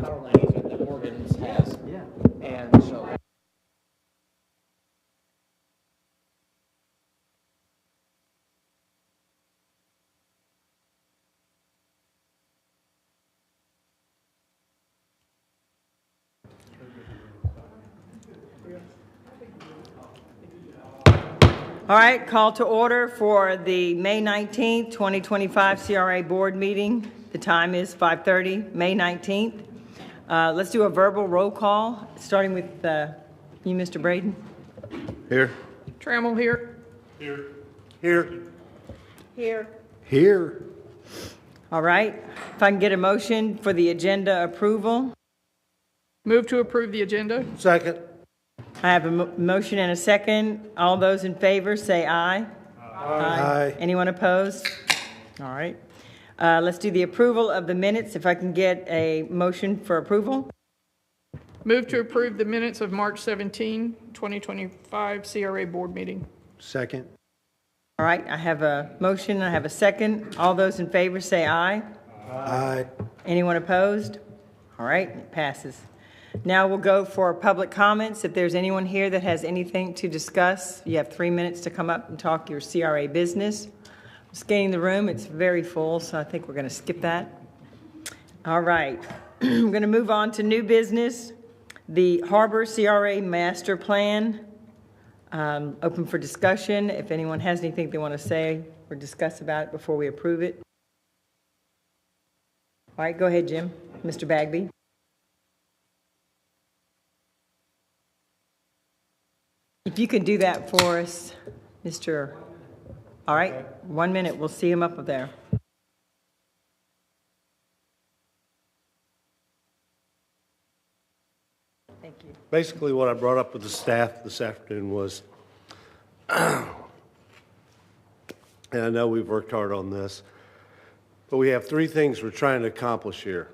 power line easement that Morgan's has. Yeah. And so. All right, call to order for the May 19th, 2025 CRA Board meeting. The time is 5:30, May 19th. Let's do a verbal roll call, starting with you, Mr. Braden. Here. Trammell here. Here. Here. Here. Here. All right, if I can get a motion for the agenda approval. Move to approve the agenda. Second. I have a motion and a second. All those in favor say aye. Aye. Anyone opposed? All right. Let's do the approval of the minutes. If I can get a motion for approval. Move to approve the minutes of March 17, 2025 CRA Board meeting. Second. All right, I have a motion, I have a second. All those in favor say aye. Aye. Anyone opposed? All right, it passes. Now we'll go for public comments. If there's anyone here that has anything to discuss, you have 3 minutes to come up and talk your CRA business. Scanning the room, it's very full, so I think we're going to skip that. All right, I'm going to move on to new business. The Harbor CRA Master Plan, open for discussion. If anyone has anything they want to say or discuss about it before we approve it. All right, go ahead, Jim. Mr. Bagby. If you can do that for us, Mr. All right, 1 minute. We'll see him up there. Thank you. Basically, what I brought up with the staff this afternoon was, and I know we've worked hard on this, but we have three things we're trying to accomplish here.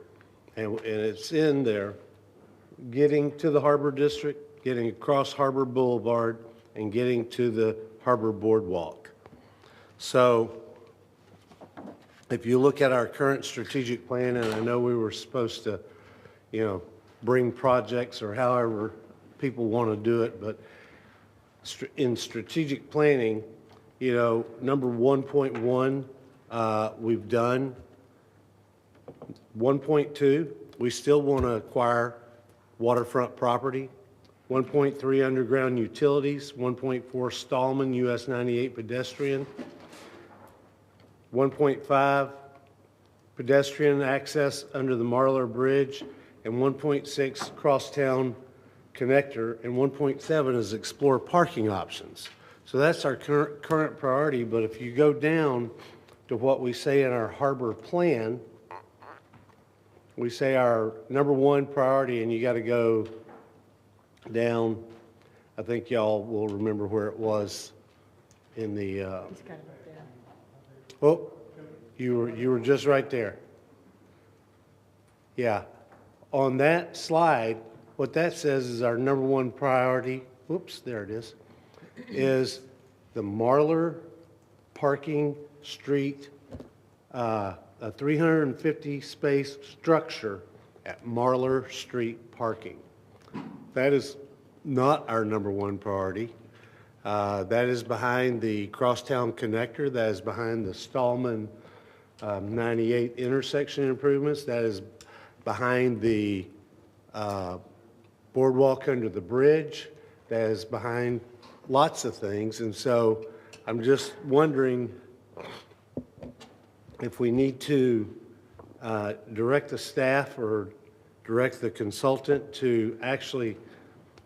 And it's in there, getting to the Harbor District, getting across Harbor Boulevard, and getting to the Harbor Boardwalk. So if you look at our current strategic plan, and I know we were supposed to, bring projects or however people want to do it, but in strategic planning, number 1.1, we've done. 1.2, we still want to acquire waterfront property. 1.3, underground utilities. 1.4, Stallman, US 98 pedestrian. 1.5, pedestrian access under the Marlar Bridge. And 1.6, crosstown connector. And 1.7 is explore parking options. So that's our current priority, but if you go down to what we say in our harbor plan, we say our number one priority, and you got to go down. I think y'all will remember where it was in the. Oh, you were just right there. Yeah, on that slide, what that says is our number one priority. Whoops, there it is. Is the Marlar parking street, a 350 space structure at Marlar Street parking. That is not our number one priority. That is behind the crosstown connector. That is behind the Stallman 98 intersection improvements. That is behind the boardwalk under the bridge. That is behind lots of things. And so I'm just wondering if we need to direct the staff or direct the consultant to actually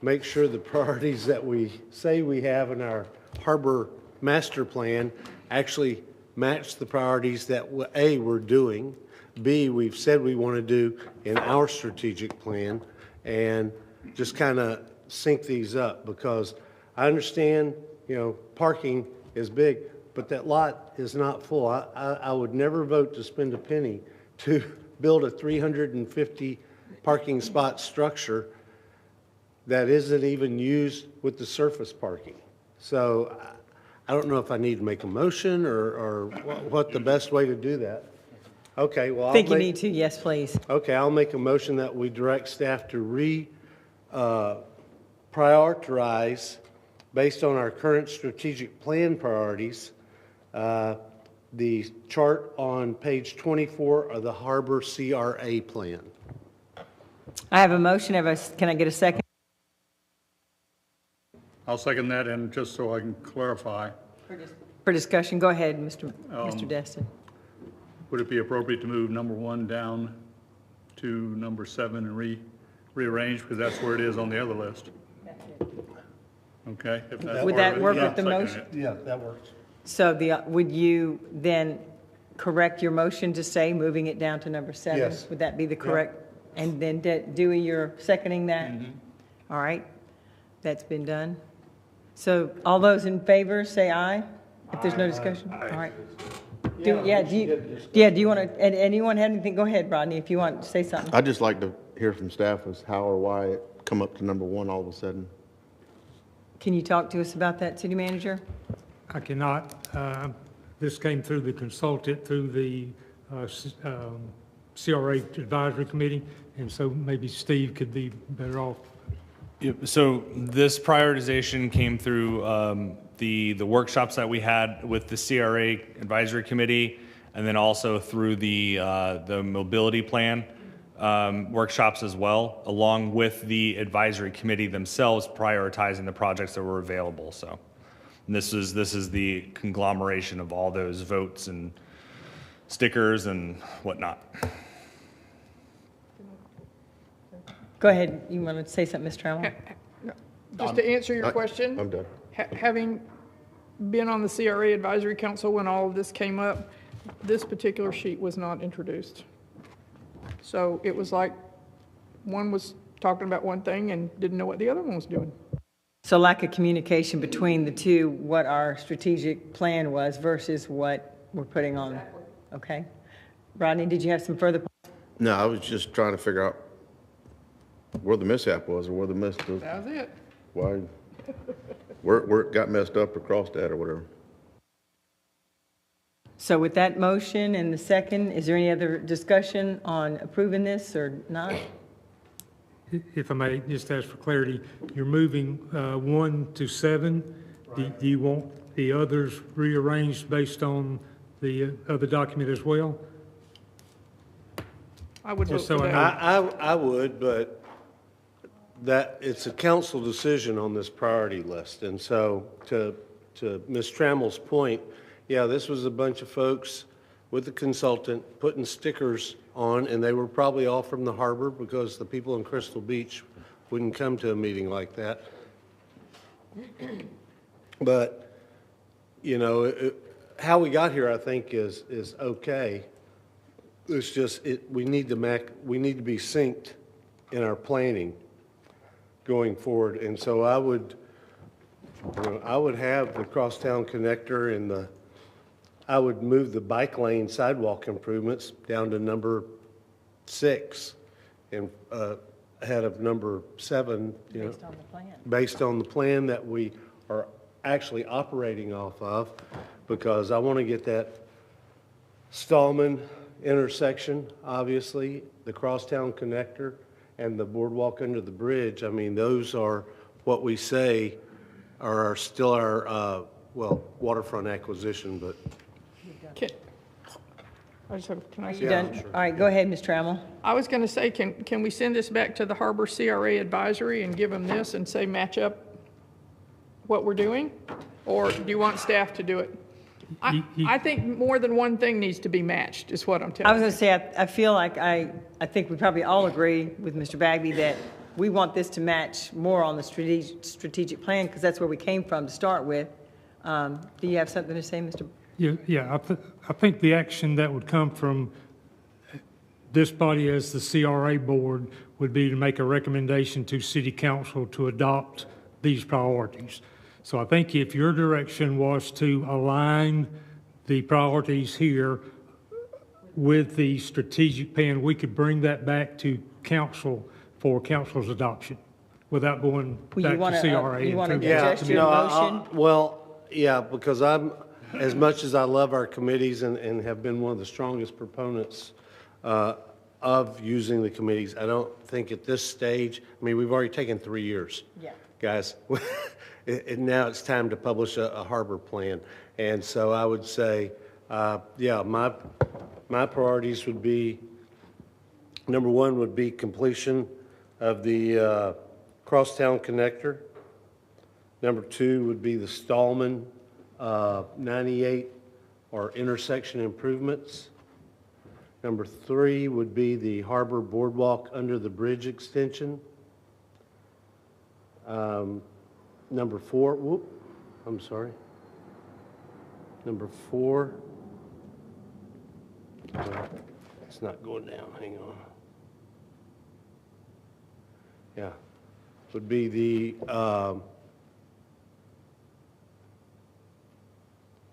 make sure the priorities that we say we have in our harbor master plan actually match the priorities that A, we're doing, B, we've said we want to do in our strategic plan, and just kind of sync these up, because I understand, parking is big, but that lot is not full. I would never vote to spend a penny to build a 350 parking spot structure that isn't even used with the surface parking. So I don't know if I need to make a motion or what the best way to do that. Okay, well, I think you need to, yes, please. Okay, I'll make a motion that we direct staff to prioritize, based on our current strategic plan priorities, the chart on page 24 of the Harbor CRA plan. I have a motion. Can I get a second? I'll second that, and just so I can clarify, For discussion, go ahead, Mr. Destin. would it be appropriate to move number 1 down to number 7 and rearrange, because that's where it is on the other list? Okay? If that's Would part that of it, work yeah, with the second motion? it. Yeah, that works. So would you then correct your motion to say moving it down to number 7? Yes. Would that be the correct? And then Dewey, you're seconding that? All right, that's been done. So all those in favor, say aye, if there's no discussion. All right. Do you want to, anyone have anything? Go ahead, Rodney, if you want to say something. I'd just like to hear from staff as how or why it come up to number 1 all of a sudden. Can you talk to us about that, City Manager? I cannot. This came through the consultant, through the CRA Advisory Committee, and so maybe Steve could be better off. Yep. So this prioritization came through the workshops that we had with the CRA Advisory Committee, and then also through the mobility plan workshops as well, along with the advisory committee themselves prioritizing the projects that were available. So and this is the conglomeration of all those votes and stickers and whatnot. Go ahead, you want to say something, Ms. Trammell? Just to answer your question. I'm done. Having been on the CRA Advisory Council when all of this came up, this particular sheet was not introduced. So it was like one was talking about one thing and didn't know what the other one was doing. So lack of communication between the two, what our strategic plan was versus what we're putting on. Okay. Rodney, did you have some further? No, I was just trying to figure out where the mishap was, or where the That was it. why, where it got messed up or crossed at or whatever. So with that motion and the second, is there any other discussion on approving this or not? If I may, just ask for clarity, you're moving 1 to 7. Do you want the others rearranged based on the other document as well? I would vote Just so for I that. I would, but that, it's a council decision on this priority list. And so to Ms. Trammell's point, yeah, this was a bunch of folks with the consultant putting stickers on, and they were probably all from the harbor because the people in Crystal Beach wouldn't come to a meeting like that. But, you know, how we got here, I think, is okay. It's just, we need to be synced in our planning going forward. And so I would have the crosstown connector and I would move the bike lane sidewalk improvements down to number 6 and ahead of number 7, you know. Based on the plan. Based on the plan that we are actually operating off of, because I want to get that Stallman intersection, obviously, the crosstown connector, and the boardwalk under the bridge. I mean, those are what we say are still our, waterfront acquisition, but. Can I say? You done? All right, go ahead, Ms. Trammell. I was going to say, can we send this back to the Harbor CRA Advisory and give them this and say match up what we're doing? Or do you want staff to do it? I think more than one thing needs to be matched, is what I'm I telling was you. going to say, I feel like I think we probably all agree with Mr. Bagby that we want this to match more on the strategic plan, because that's where we came from to start with. Do you have something to say, Mr.? Yeah, I think the action that would come from this body as the CRA board would be to make a recommendation to City Council to adopt these priorities. So I think if your direction was to align the priorities here with the strategic plan, we could bring that back to council for council's adoption without going Well, back to CRA. you want to and through- adjust your motion? Well, yeah, because as much as I love our committees and have been one of the strongest proponents of using the committees, I don't think at this stage, I mean, we've already taken 3 years. Yeah. Guys, and now it's time to publish a harbor plan. And so I would say, yeah, my priorities would be, number one would be completion of the Crosstown Connector. Number two would be the Stallman 98 or intersection improvements. Number three would be the Harbor Boardwalk under the bridge extension. Number four, I'm sorry. Number four, it's not going down, hang on. Yeah, would be the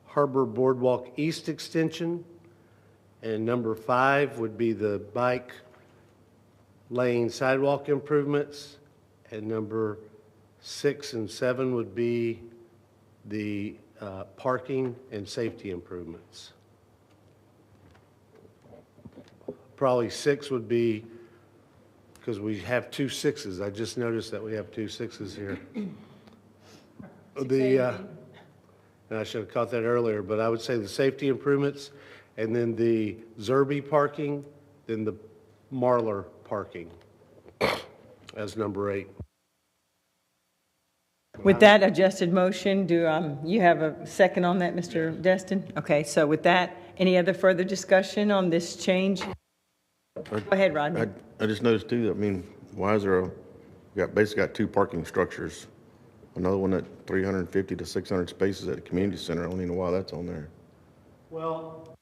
Harbor Boardwalk East extension. And number five would be the bike lane sidewalk improvements. And number 6 and 7 would be the parking and safety improvements. Probably 6 would be, because we have 2 6s. I just noticed that we have 2 6s here. And I should have caught that earlier, but I would say the safety improvements, and then the Zerby parking, then the Marlar parking as number 8. With that adjusted motion, do you have a second on that, Mr. Destin? Okay, so with that, any other further discussion on this change? Go ahead, Rodney. I just noticed too, I mean, why is there basically got 2 parking structures. Another one at 350 to 600 spaces at the community center. I don't even know why that's on there. Well,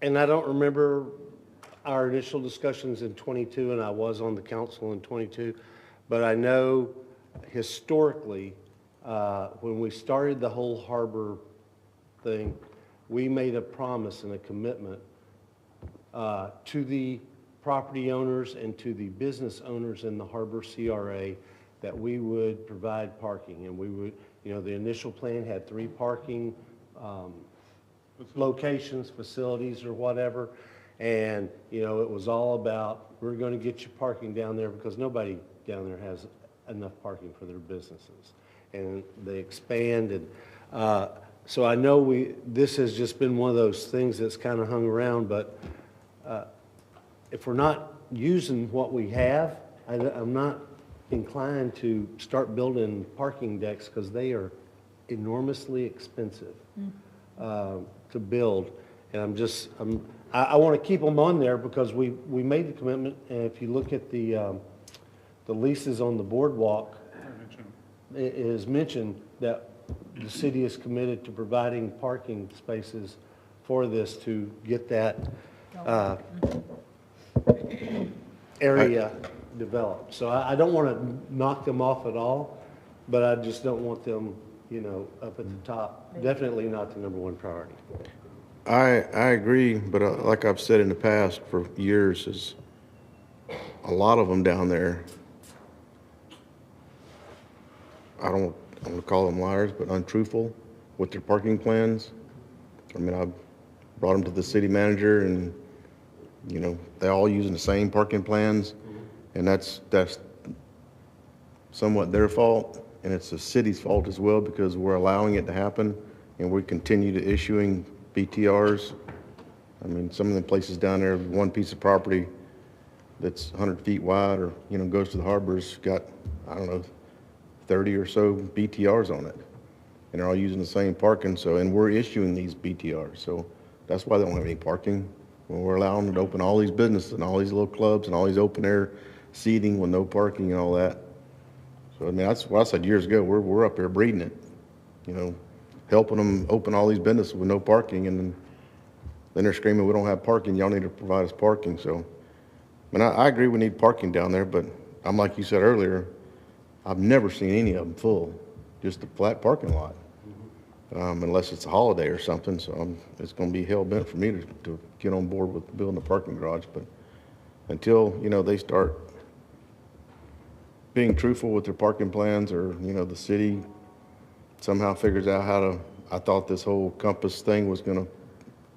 and I don't remember our initial discussions in 22, and I was on the council in 22, but I know historically, when we started the whole harbor thing, we made a promise and a commitment to the property owners and to the business owners in the harbor CRA that we would provide parking, and we would, the initial plan had 3 parking locations, facilities, or whatever, and, it was all about, we're going to get you parking down there because nobody down there has enough parking for their businesses, and they expand, and so I know this has just been one of those things that's kind of hung around, but if we're not using what we have, I'm not inclined to start building parking decks because they are enormously expensive to build. And I want to keep them on there because we made the commitment. And if you look at the leases on the boardwalk, it is mentioned that the city is committed to providing parking spaces for this to get that area developed. So I don't want to knock them off at all, but I just don't want them, up at the top. Definitely not the number 1 priority. I agree, but like I've said in the past for years, is a lot of them down there, I don't want to call them liars, but untruthful with their parking plans. I mean, I've brought them to the city manager, and they're all using the same parking plans, and that's somewhat their fault, and it's the city's fault as well because we're allowing it to happen, and we continue to issuing BTRs. I mean, some of the places down there, one piece of property that's 100 feet wide or, goes to the harbor's got, 30 or so BTRs on it. And they're all using the same parking, and we're issuing these BTRs. So that's why they don't have any parking. When we're allowing them to open all these businesses and all these little clubs and all these open air seating with no parking and all that. So, I mean, that's what I said years ago. We're up here breeding it, helping them open all these businesses with no parking, and then they're screaming, we don't have parking, y'all need to provide us parking. So, I mean, I agree we need parking down there, but I'm like you said earlier, I've never seen any of them full, just a flat parking lot, unless it's a holiday or something. So it's going to be hell-bent for me to get on board with building a parking garage. But until, they start being truthful with their parking plans, or, the city somehow figures out how to, I thought this whole Compass thing was gonna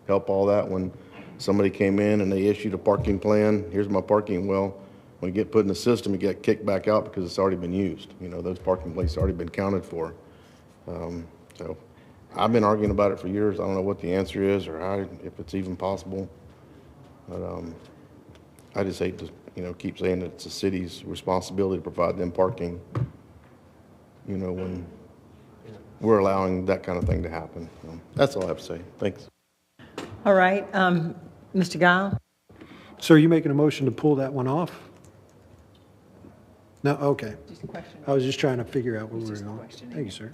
help all that when somebody came in and they issued a parking plan, here's my parking. Well, when you get put in the system, you get kicked back out because it's already been used. You know, those parking places already been counted for. So I've been arguing about it for years. I don't know what the answer is or how, if it's even possible. But I just hate to, you know, keep saying that it's the city's responsibility to provide them parking, you know, when we're allowing that kind of thing to happen. So that's all I have to say. Thanks. All right, Mr. Guile? So are you making a motion to pull that one off? No, okay. Just a question. I was just trying to figure out where we were going. Thank you, sir.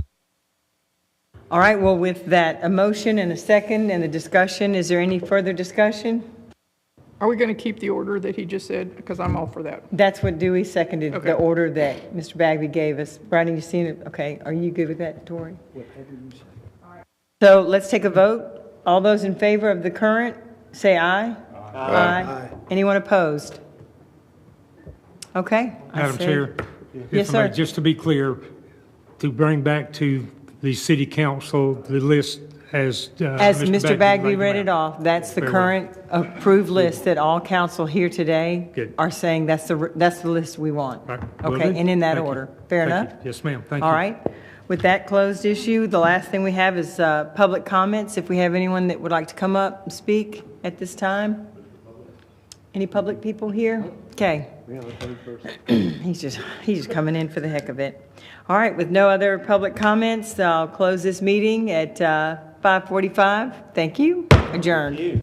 All right, well, with that, a motion and a second and a discussion, is there any further discussion? Are we going to keep the order that he just said? Because I'm all for that. That's what Dewey seconded, Okay. the order that Mr. Bagby gave us. Brandon, you seen it? Okay, are you good with that, Tori? So let's take a vote. All those in favor of the current, say aye. Aye. Anyone opposed? Okay. I Madam say- Chair? Yes, if I may, sir. Just to be clear, to bring back to the city council, the list as Mr. Bagby read it out. off, that's the Very well. current approved list that all council here today Good. are saying that's the list we want. Right, will Okay, do. and in that Thank you. order. Fair Thank enough? you. Yes, ma'am, thank you. All right. With that closed issue, the last thing we have is public comments. If we have anyone that would like to come up and speak at this time? Any public people here? Okay. He's just coming in for the heck of it. All right, with no other public comments, I'll close this meeting at 5:45. Thank you. Adjourned.